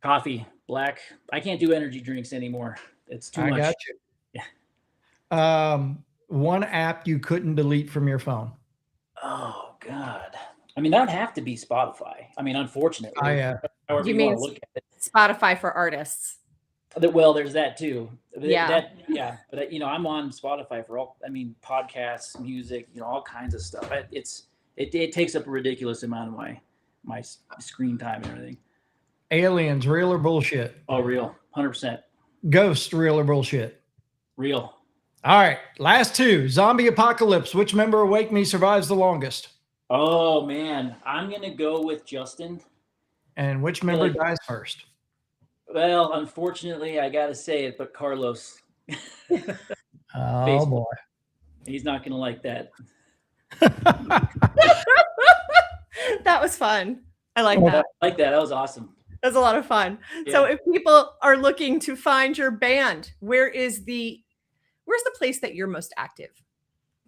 Coffee, black. I can't do energy drinks anymore. It's too much. I got you. Yeah. One app you couldn't delete from your phone? Oh, God. I mean, that would have to be Spotify. I mean, unfortunately. You mean want to look at it. Spotify for artists? Well, there's that too. Yeah. But I'm on Spotify for podcasts, music, all kinds of stuff. It takes up a ridiculous amount of my screen time and everything. Aliens, real or bullshit? Oh, real. 100%. Ghosts, real or bullshit? Real. All right. Last two. Zombie apocalypse. Which member of Wake Me survives the longest? Oh, man. I'm going to go with Justin. And which member dies first? Well, unfortunately, I got to say it, but Carlos. Oh, boy. He's not going to like that. That was fun. I like that. That was awesome. That was a lot of fun. Yeah. So if people are looking to find your band, where's the place that you're most active?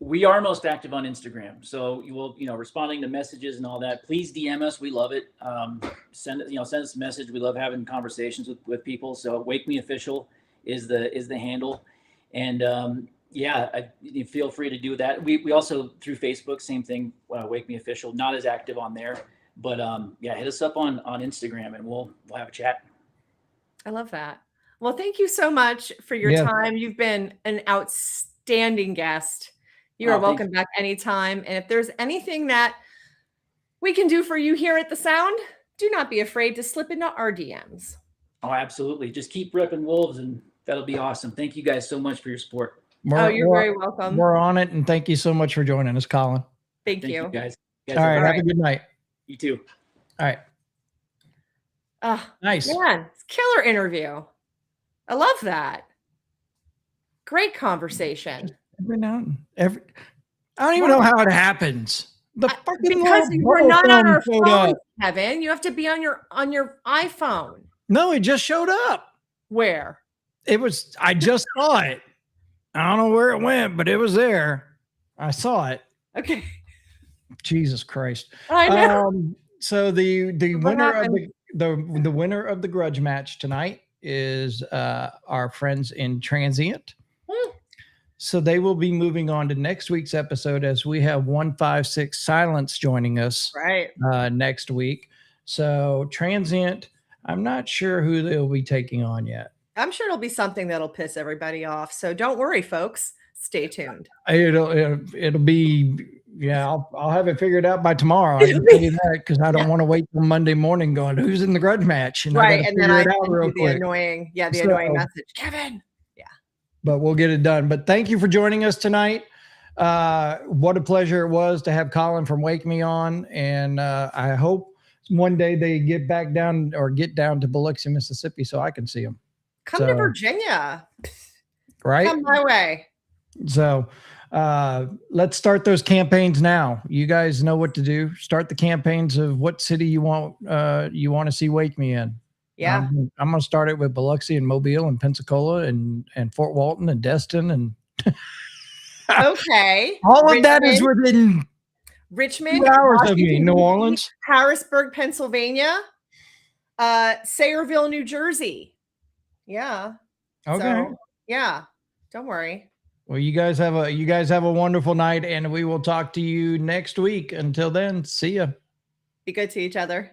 We are most active on Instagram. So you will, responding to messages and all that. Please DM us. We love it. Send us a message. We love having conversations with people. So Wake Me Official is the handle. And you feel free to do that. We also through Facebook, same thing. Wake Me Official. Not as active on there, but hit us up on Instagram and we'll have a chat. I love that. Well, thank you so much for your time. You've been an outstanding guest. You are welcome back anytime. And if there's anything that we can do for you here at The Sound, do not be afraid to slip into our DMs. Oh, absolutely. Just keep repping Wolves and that'll be awesome. Thank you guys so much for your support. You're very welcome. We're on it. And thank you so much for joining us, Colin. Thank you. Guys. All right. Have a good night. You too. All right. Nice. Man, killer interview. I love that. Great conversation. I don't even know how it happens. Because we're not on our phone, Kevin. You have to be on your iPhone. No, it just showed up. Where? I just saw it. I don't know where it went, but it was there. I saw it. Okay. Jesus Christ. I know. So the winner of the grudge match tonight is our friends in Transient. So they will be moving on to next week's episode as we have 156 Silence joining us next week. So Transient, I'm not sure who they'll be taking on yet. I'm sure it'll be something that'll piss everybody off. So don't worry, folks. Stay tuned. It'll be Yeah, I'll have it figured out by tomorrow. I can tell you that because I don't want to wait till Monday morning going, who's in the grudge match? And I Right. gotta And then figure I it out send real you the quick. annoying, the So- annoying message. Kevin. But we'll get it done. But thank you for joining us tonight. What a pleasure it was to have Colin from Wake Me on. And I hope one day they get down to Biloxi, Mississippi so I can see them. Come to Virginia. Right? Come my way. So let's start those campaigns now. You guys know what to do. Start the campaigns of what city you want to see Wake Me in. Yeah. I'm going to start it with Biloxi and Mobile and Pensacola and Fort Walton and Destin and Okay. all of that is within Richmond, 2 hours of me. Washington, New D.C., Orleans. Harrisburg, Pennsylvania, Sayreville, New Jersey. Yeah. Okay. So, yeah. Don't worry. Well, you guys have a wonderful night, and we will talk to you next week. Until then, see ya. Be good to each other.